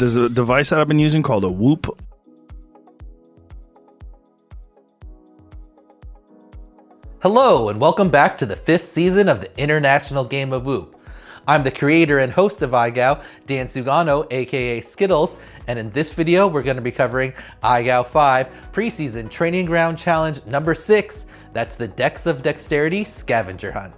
There's a device that I've been using called a Whoop. Hello, and welcome back to the 5th season of the International Game of Whoop. I'm the creator and host of IGOW, Dan Sugano, aka Skittles, and in this video we're going to be covering IGOW 5 Preseason Training Ground Challenge number 6. That's the Dex of Dexterity Scavenger Hunt.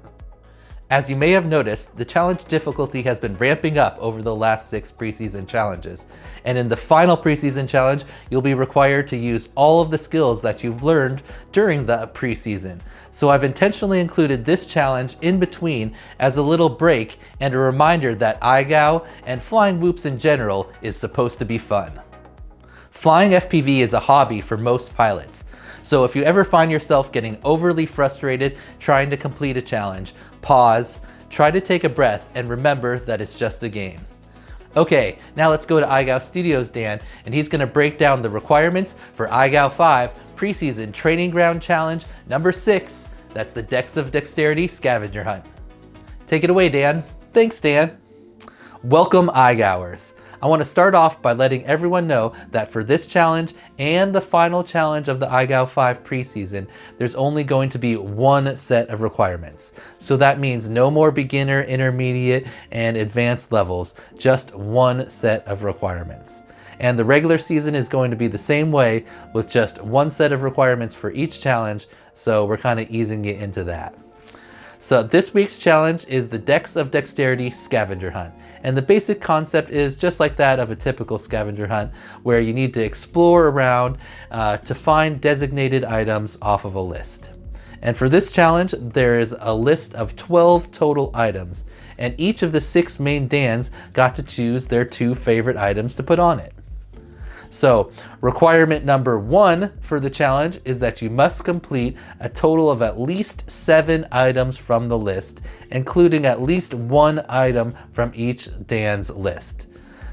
As you may have noticed, the challenge difficulty has been ramping up over the last 6 preseason challenges. And in the final preseason challenge, you'll be required to use all of the skills that you've learned during the preseason. So I've intentionally included this challenge in between as a little break and a reminder that IGOW and flying whoops in general is supposed to be fun. Flying FPV is a hobby for most pilots. So if you ever find yourself getting overly frustrated trying to complete a challenge, pause, try to take a breath, and remember that it's just a game. Okay, now let's go to IGOW Studios Dan, and he's gonna break down the requirements for IGOW 5 Preseason Training Ground Challenge number 6. That's the Dex of Dexterity Scavenger Hunt. Take it away, Dan. Thanks, Dan. Welcome, IGOWers. I want to start off by letting everyone know that for this challenge and the final challenge of the IGOW 5 preseason, there's only going to be one set of requirements. So that means no more beginner, intermediate, and advanced levels, just one set of requirements. And the regular season is going to be the same way with just one set of requirements for each challenge, so we're kind of easing it into that. So this week's challenge is the Dex of Dexterity Scavenger Hunt. And the basic concept is just like that of a typical scavenger hunt, where you need to explore around to find designated items off of a list. And for this challenge, there is a list of 12 total items, and each of the 6 main Dans got to choose their 2 favorite items to put on it. So requirement number 1 for the challenge is that you must complete a total of at least 7 items from the list, including at least 1 item from each Dan's list.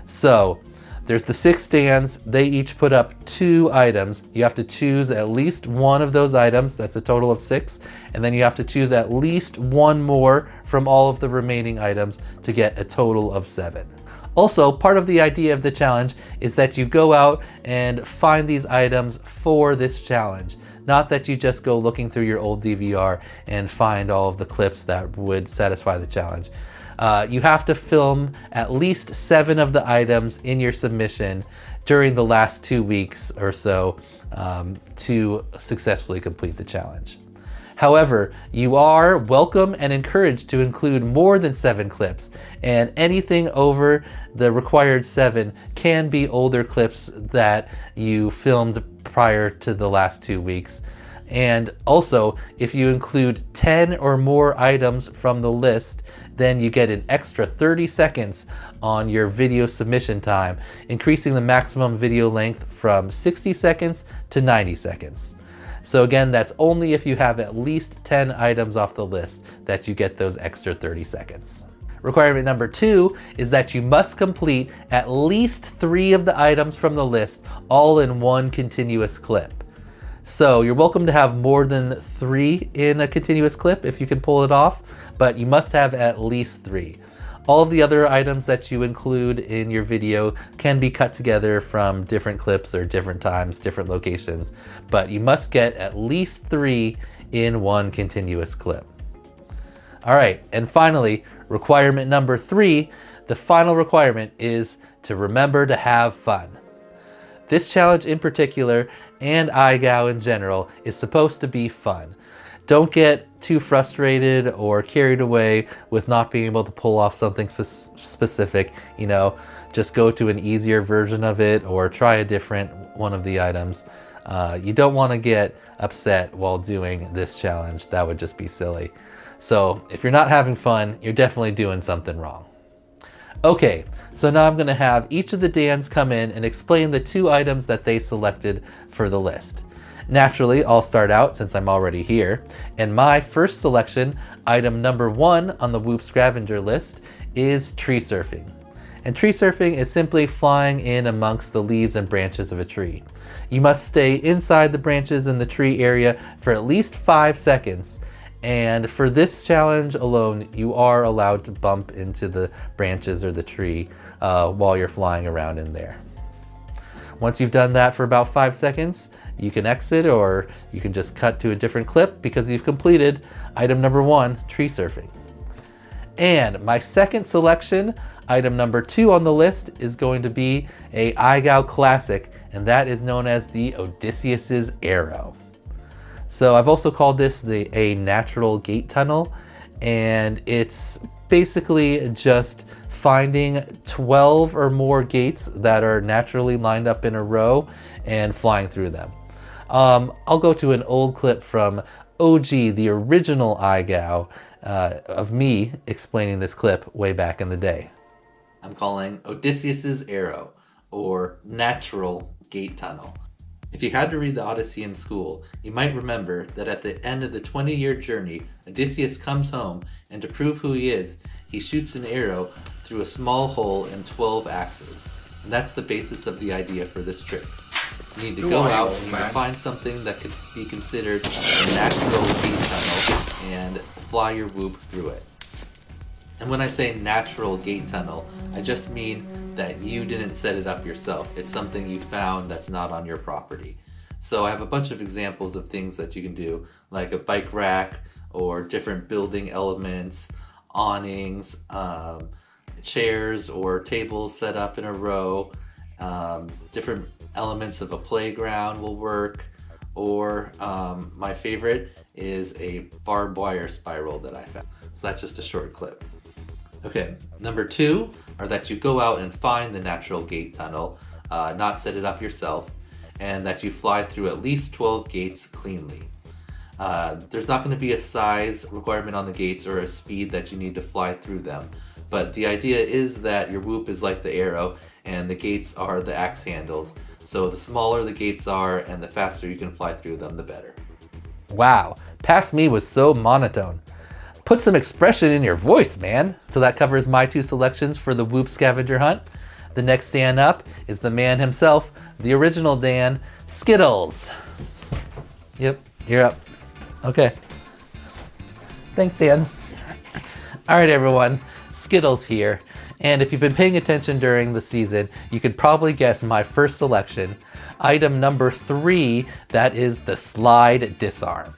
So there's the 6 Dans, they each put up 2 items. You have to choose at least 1 of those items, that's a total of 6, and then you have to choose at least 1 more from all of the remaining items to get a total of 7. Also, part of the idea of the challenge is that you go out and find these items for this challenge. Not that you just go looking through your old DVR and find all of the clips that would satisfy the challenge. You have to film at least 7 of the items in your submission during the last 2 weeks or so to successfully complete the challenge. However, you are welcome and encouraged to include more than 7 clips, and anything over the required 7 can be older clips that you filmed prior to the last 2 weeks. And also, if you include 10 or more items from the list, then you get an extra 30 seconds on your video submission time, increasing the maximum video length from 60 seconds to 90 seconds. So again, that's only if you have at least 10 items off the list that you get those extra 30 seconds. Requirement number 2 is that you must complete at least 3 of the items from the list all in one continuous clip. So you're welcome to have more than 3 in a continuous clip if you can pull it off, but you must have at least 3. All of the other items that you include in your video can be cut together from different clips or different times, different locations, but you must get at least 3 in one continuous clip. All right, and finally, requirement number 3, the final requirement is to remember to have fun. This challenge in particular, and IGOW in general, is supposed to be fun. Don't get too frustrated or carried away with not being able to pull off something specific. You know, just go to an easier version of it or try a different one of the items. You don't want to get upset while doing this challenge. That would just be silly. So if you're not having fun, you're definitely doing something wrong. Okay, so now I'm going to have each of the Dans come in and explain the 2 items that they selected for the list. Naturally, I'll start out since I'm already here, and my first selection, item number 1 on the Whoop Scavenger list, is tree surfing. And tree surfing is simply flying in amongst the leaves and branches of a tree. You must stay inside the branches in the tree area for at least 5 seconds, and for this challenge alone, you are allowed to bump into the branches or the tree while you're flying around in there. Once you've done that for about 5 seconds, you can exit, or you can just cut to a different clip because you've completed item number 1, tree surfing. And my second selection, item number 2 on the list, is going to be a IGOW classic, and that is known as the Odysseus's Arrow. So I've also called this a natural gate tunnel, and it's basically just finding 12 or more gates that are naturally lined up in a row and flying through them. I'll go to an old clip from OG, the original IGOW, of me explaining this clip way back in the day. I'm calling Odysseus's Arrow, or Natural Gate Tunnel. If you had to read the Odyssey in school, you might remember that at the end of the 20-year journey, Odysseus comes home, and to prove who he is, he shoots an arrow through a small hole and 12 axes. And that's the basis of the idea for this trick. You need to go out and you need to find something that could be considered a natural gate tunnel and fly your whoop through it. And when I say natural gate tunnel, I just mean that you didn't set it up yourself. It's something you found that's not on your property. So I have a bunch of examples of things that you can do, like a bike rack or different building elements, awnings, chairs or tables set up in a row, different elements of a playground will work, or my favorite is a barbed wire spiral that I found. So that's just a short clip. Okay, number 2 are that you go out and find the natural gate tunnel, not set it up yourself, and that you fly through at least 12 gates cleanly. There's not going to be a size requirement on the gates or a speed that you need to fly through them, but the idea is that your whoop is like the arrow and the gates are the axe handles, so the smaller the gates are and the faster you can fly through them, the better. Wow, past me was so monotone. Put some expression in your voice, man. So that covers my 2 selections for the Whoop Scavenger Hunt. The next Dan up is the man himself, the original Dan, Skittles. Yep, you're up. Okay. Thanks, Dan. All right, everyone, Skittles here. And if you've been paying attention during the season, you could probably guess my first selection, item number 3, that is the Slide Disarm.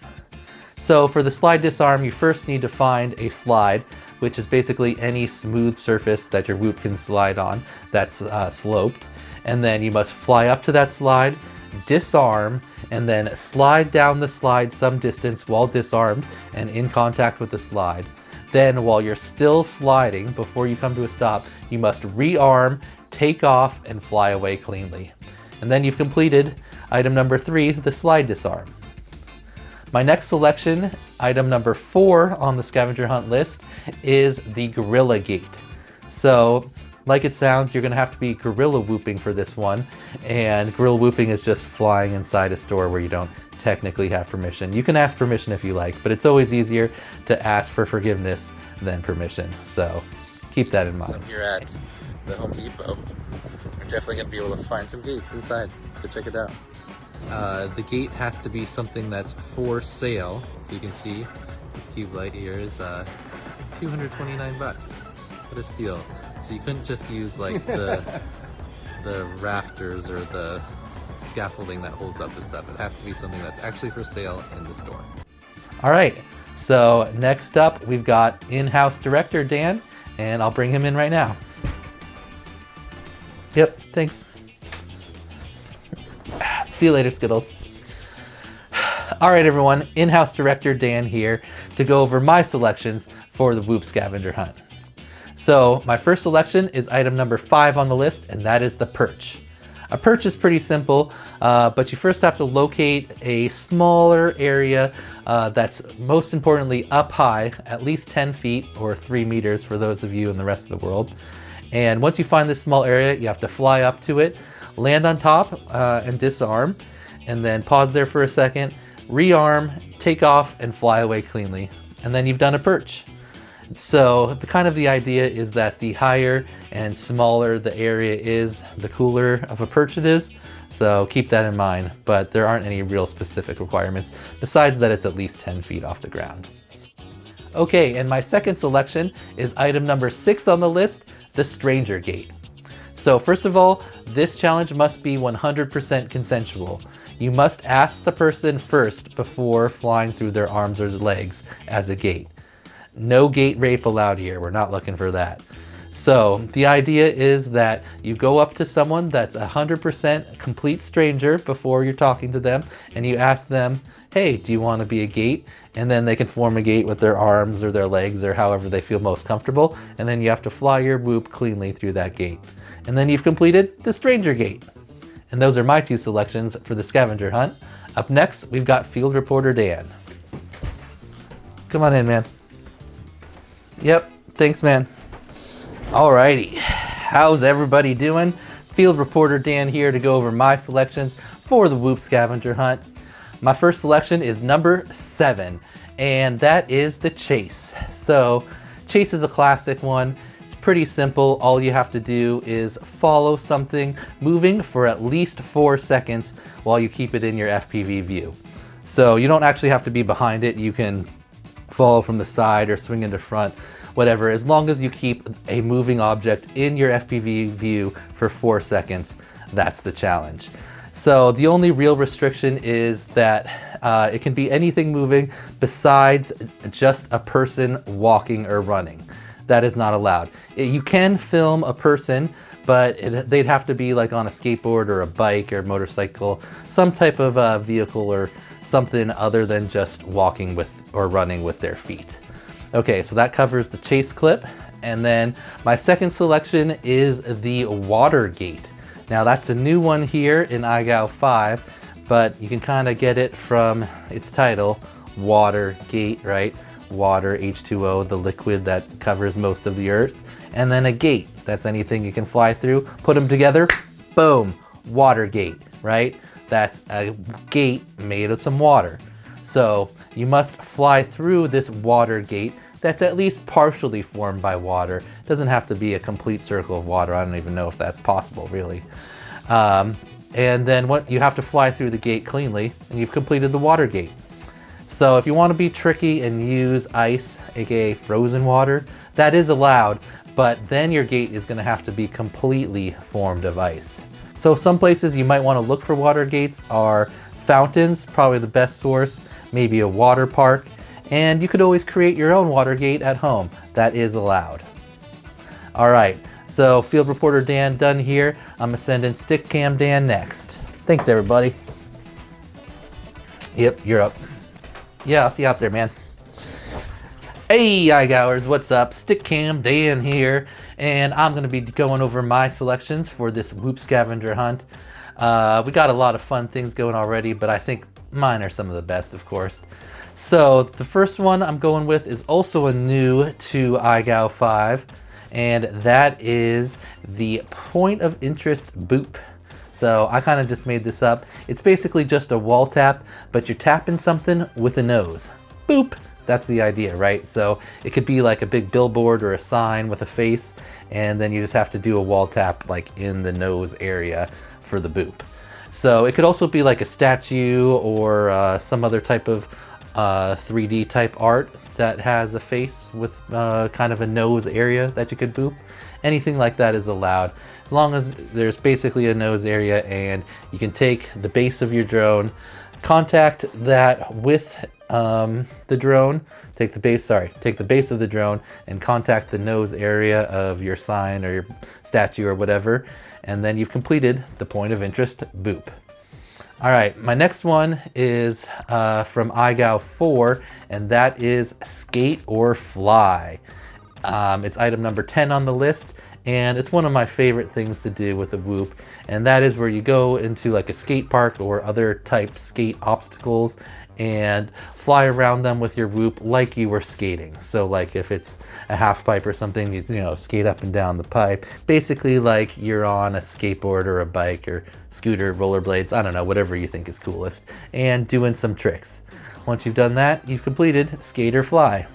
So for the Slide Disarm, you first need to find a slide, which is basically any smooth surface that your whoop can slide on that's sloped. And then you must fly up to that slide, disarm, and then slide down the slide some distance while disarmed and in contact with the slide. Then while you're still sliding, before you come to a stop, you must rearm, take off, and fly away cleanly. And then you've completed item number 3, the Slide Disarm. My next selection, item number 4 on the scavenger hunt list, is the Guerilla Gate. So, like it sounds, you're gonna have to be guerrilla whooping for this one, and guerrilla whooping is just flying inside a store where you don't technically have permission. You can ask permission if you like, but it's always easier to ask for forgiveness than permission, so keep that in mind. So here at the Home Depot, we're definitely gonna be able to find some gates inside. Let's go check it out. The gate has to be something that's for sale. So you can see this cube light here is $229. What a steal. So you couldn't just use like the rafters or the scaffolding that holds up the stuff. It has to be something that's actually for sale in the store. All right, so next up we've got in-house director Dan, and I'll bring him in right now. Yep, thanks. See you later, Skittles. All right, everyone, in-house director Dan here to go over my selections for the Whoop Scavenger Hunt. So my first selection is item number 5 on the list, and that is the Perch. A perch is pretty simple, but you first have to locate a smaller area that's most importantly up high, at least 10 feet or 3 meters for those of you in the rest of the world. And once you find this small area, you have to fly up to it, land on top and disarm, and then pause there for a second, rearm, take off, and fly away cleanly. And then you've done a perch. So the idea is that the higher and smaller the area is, the cooler of a perch it is. So keep that in mind, but there aren't any real specific requirements besides that it's at least 10 feet off the ground. Okay, and my second selection is item number 6 on the list, the Stranger Gate. So first of all, this challenge must be 100% consensual. You must ask the person first before flying through their arms or legs as a gate. No gate rape allowed here. We're not looking for that. So the idea is that you go up to someone that's 100% complete stranger before you're talking to them, and you ask them, hey, do you want to be a gate? And then they can form a gate with their arms or their legs or however they feel most comfortable. And then you have to fly your whoop cleanly through that gate. And then you've completed the stranger gate. And those are my 2 selections for the scavenger hunt. Up next, we've got Field Reporter Dan. Come on in, man. Yep, thanks, man. Alrighty, how's everybody doing? Field Reporter Dan here to go over my selections for the Whoop Scavenger Hunt. My first selection is number 7, and that is the Chase. So, Chase is a classic one. It's pretty simple. All you have to do is follow something moving for at least 4 seconds while you keep it in your FPV view. So you don't actually have to be behind it. You can follow from the side or swing into front, whatever, as long as you keep a moving object in your FPV view for 4 seconds. That's the challenge. So the only real restriction is that it can be anything moving besides just a person walking or running. That is not allowed. You can film a person, but they'd have to be like on a skateboard or a bike or motorcycle, some type of vehicle or something other than just walking with or running with their feet. Okay, so that covers the Chase clip. And then my second selection is the Water Gate. Now that's a new one here in IGOW 5, but you can kind of get it from its title, Water Gate, right? Water, H2O, the liquid that covers most of the earth. And then a gate, that's anything you can fly through. Put them together, boom, Water Gate, right? That's a gate made of some water. So you must fly through this water gate that's at least partially formed by water. It doesn't have to be a complete circle of water. I don't even know if that's possible, really. And then you have to fly through the gate cleanly, and you've completed the water gate. So if you want to be tricky and use ice, aka frozen water, that is allowed, but then your gate is going to have to be completely formed of ice. So some places you might want to look for water gates are fountains, probably the best source, maybe a water park, and you could always create your own water gate at home. That is allowed. All right, so Field Reporter Dan done here. I'm gonna send in Stick Cam Dan next. Thanks, everybody. Yep, you're up. Yeah, I'll see you out there, man. Hey, IGOWers, what's up? Stick Cam Dan here, and I'm gonna be going over my selections for this Whoop Scavenger Hunt. We got a lot of fun things going already, but I think mine are some of the best, of course. So the first one I'm going with is also a new to IGOW 5, and that is the Point of Interest Boop. So I kind of just made this up. It's basically just a wall tap, but you're tapping something with a nose. Boop! That's the idea, right? So it could be like a big billboard or a sign with a face, and then you just have to do a wall tap like in the nose area for the boop. So it could also be like a statue or some other type of 3D type art that has a face with kind of a nose area that you could boop. Anything like that is allowed, as long as there's basically a nose area, and you can take the base of your drone, contact that with the drone, take the base of the drone and contact the nose area of your sign or your statue or whatever, and then you've completed the Point of Interest Boop. All right, my next one is from IGOW 4, and that is Skate or Fly. It's item number 10 on the list, and it's one of my favorite things to do with a Whoop, and that is where you go into like a skate park or other type skate obstacles and fly around them with your Whoop like you were skating. So like if it's a half pipe or something, you skate up and down the pipe, basically like you're on a skateboard or a bike or scooter, rollerblades, I don't know, whatever you think is coolest, and doing some tricks. Once you've done that, you've completed Skate or Fly.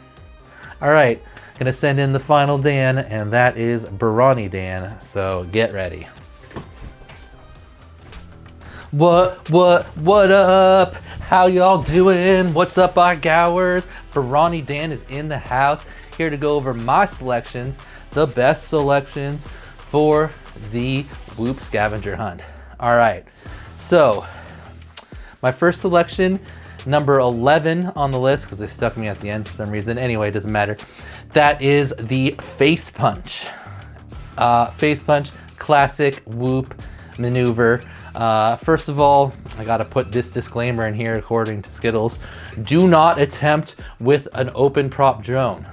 All right, gonna send in the final Dan, and that is Barani Dan, so get ready. What up? How y'all doing? What's up, IGOWers? Barani Dan is in the house, here to go over my selections, the best selections for the Whoop Scavenger Hunt. All right, so my first selection, number 11 on the list, because they stuck me at the end for some reason. Anyway, it doesn't matter. That is the Facepunch. Facepunch, classic Whoop maneuver. First of all, I gotta put this disclaimer in here according to Skittles. Do not attempt with an open prop drone.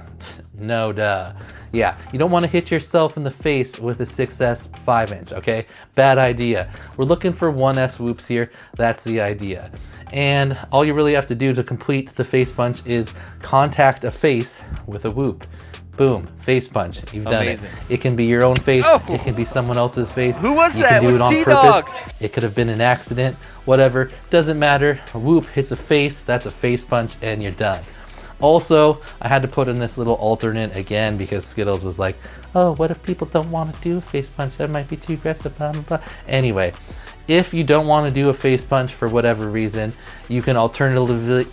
No duh. Yeah, you don't want to hit yourself in the face with a 6S 5-inch, okay? Bad idea. We're looking for 1S whoops here. That's the idea. And all you really have to do to complete the Facepunch is contact a face with a whoop. Boom, Facepunch. You've done it. It can be your own face. Oh. It can be someone else's face. Who was you that? You can do it on T-Dog. purpose. It could have been an accident, whatever. Doesn't matter. A whoop hits a face, that's a Facepunch, and you're done. Also, I had to put in this little alternate again because Skittles was like, oh, what if people don't want to do a Facepunch? That might be too aggressive, blah, blah, blah. Anyway, if you don't want to do a Facepunch for whatever reason, you can alternatively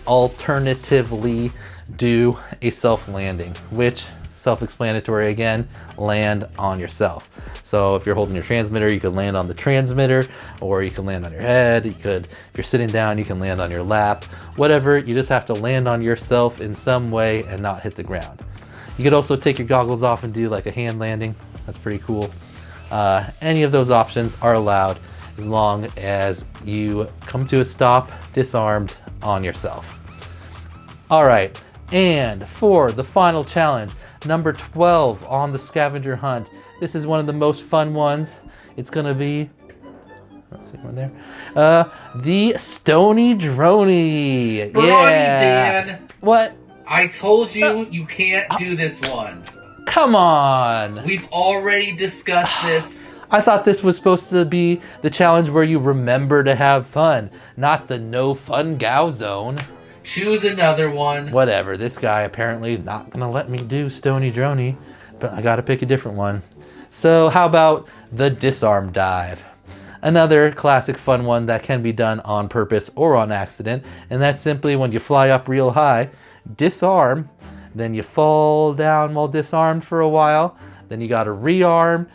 do a self-landing, which, self-explanatory again, land on yourself. So if you're holding your transmitter, you could land on the transmitter, or you can land on your head. You could, if you're sitting down, you can land on your lap, whatever. You just have to land on yourself in some way and not hit the ground. You could also take your goggles off and do like a hand landing. That's pretty cool. Any of those options are allowed as long as you come to a stop disarmed on yourself. All right, and for the final challenge, number 12 on the scavenger hunt. This is one of the most fun ones. It's gonna be, let's see one there. The Stony Droney. Yeah. Dan. What? I told you you can't do this one. Come on. We've already discussed this. I thought this was supposed to be the challenge where you remember to have fun, not the no fun GOW zone. Choose another one. Whatever, this guy apparently not gonna let me do Stony Droney, but I gotta pick a different one. So how about the Disarm dive? Another classic fun one that can be done on purpose or on accident, and that's simply when you fly up real high, disarm, then you fall down while disarmed for a while, then you gotta rearm,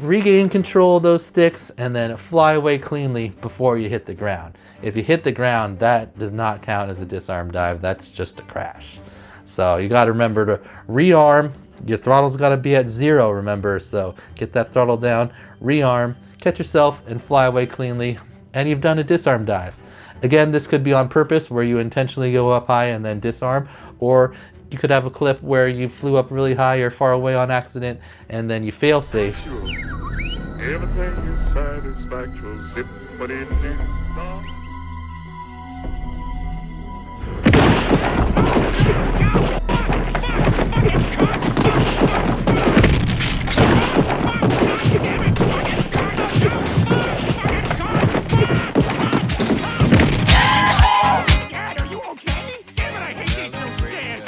regain control of those sticks, and then fly away cleanly before you hit the ground. If you hit the ground, that does not count as a disarm dive. That's just a crash. So you got to remember to rearm. Your throttle's got to be at 0, remember. So get that throttle down, rearm, catch yourself, and fly away cleanly. And you've done a disarm dive. Again, this could be on purpose where you intentionally go up high and then disarm, or you could have a clip where you flew up really high or far away on accident and then you fail safe. Everything is satisfactory, zippity-dee-dah. Dad, are you okay? Damn it, I hate these little stairs.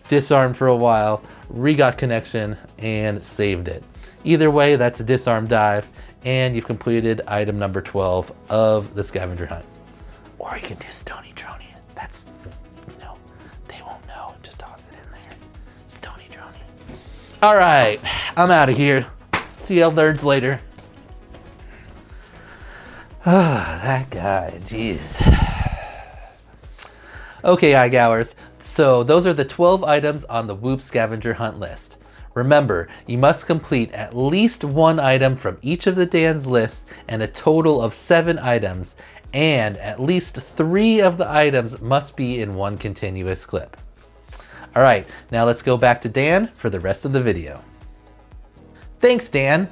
Disarmed for a while, re-got connection, and saved it. Either way, that's a disarm dive, and you've completed item number 12 of the scavenger hunt. Or you can do Stony Droney. That's, you know, they won't know. Just toss it in there. Stony Droney. All right, I'm out of here. See you nerds later. Ah, that guy, jeez. Okay, IGOWers, so those are the 12 items on the Whoop Scavenger Hunt list. Remember, you must complete at least one item from each of the Dan's lists and a total of 7 items, and at least 3 of the items must be in one continuous clip. All right, now let's go back to Dan for the rest of the video. Thanks, Dan.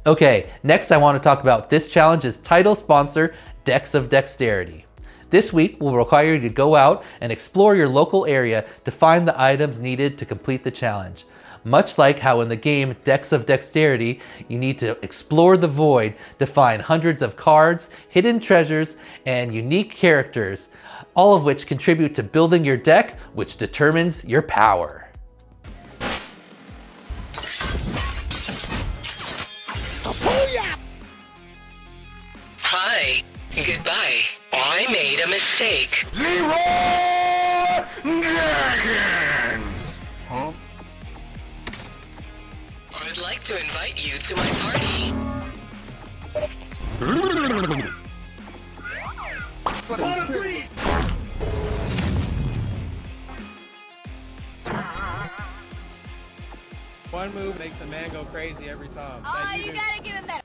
Okay, next I want to talk about this challenge's title sponsor, Decks of Dexterity. This week will require you to go out and explore your local area to find the items needed to complete the challenge. Much like how in the game Decks of Dexterity, you need to explore the void to find hundreds of cards, hidden treasures, and unique characters, all of which contribute to building your deck, which determines your power. Hi, goodbye. I made a mistake. Dragon! Huh? I would like to invite you to my party. One move makes a man go crazy every time. Oh, you gotta give him that.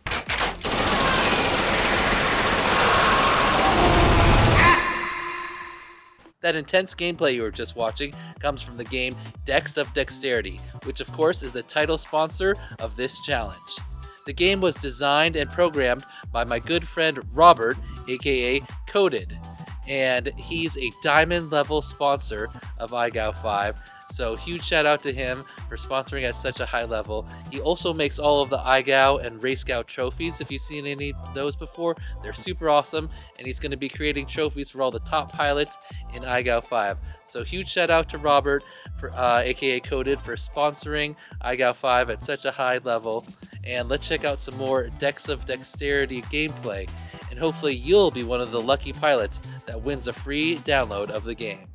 That intense gameplay you were just watching comes from the game Dex of Dexterity, which of course is the title sponsor of this challenge. The game was designed and programmed by my good friend Robert, aka Coded, and he's a diamond level sponsor of IGOW 5, so huge shout out to him for sponsoring at such a high level. He also makes all of the IGOW and RaceGOW trophies. If you've seen any of those before, they're super awesome, and he's going to be creating trophies for all the top pilots in IGOW 5. So huge shout out to Robert, for aka Coded, for sponsoring IGOW 5 at such a high level. And let's check out some more Dex of Dexterity gameplay, and hopefully you'll be one of the lucky pilots that wins a free download of the game.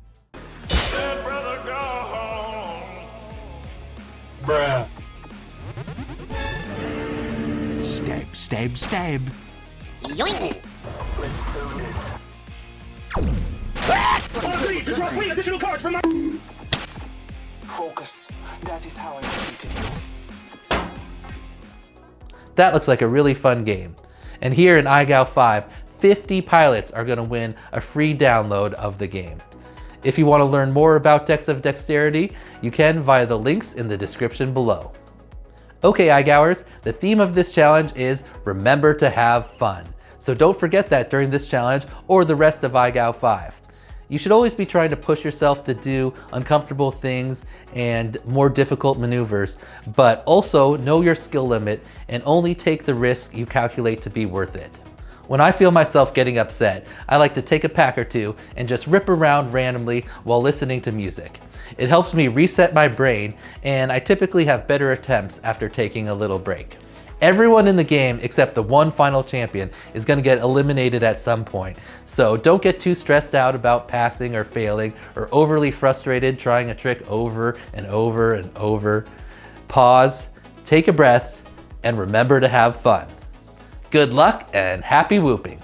Let brother go home. Bruh. Stab, stab, stab. Yoink! Please, drop 3 additional cards from my... Focus. That is how I defeated you. That looks like a really fun game. And here in IGOW 5, 50 pilots are going to win a free download of the game. If you want to learn more about Dex of Dexterity, you can via the links in the description below. Okay, IGOWers, the theme of this challenge is remember to have fun. So don't forget that during this challenge or the rest of IGOW 5. You should always be trying to push yourself to do uncomfortable things and more difficult maneuvers, but also know your skill limit and only take the risk you calculate to be worth it. When I feel myself getting upset, I like to take a pack or two and just rip around randomly while listening to music. It helps me reset my brain, and I typically have better attempts after taking a little break. Everyone in the game except the one final champion is going to get eliminated at some point, so don't get too stressed out about passing or failing or overly frustrated trying a trick over and over and over. Pause, take a breath, and remember to have fun. Good luck and happy whooping!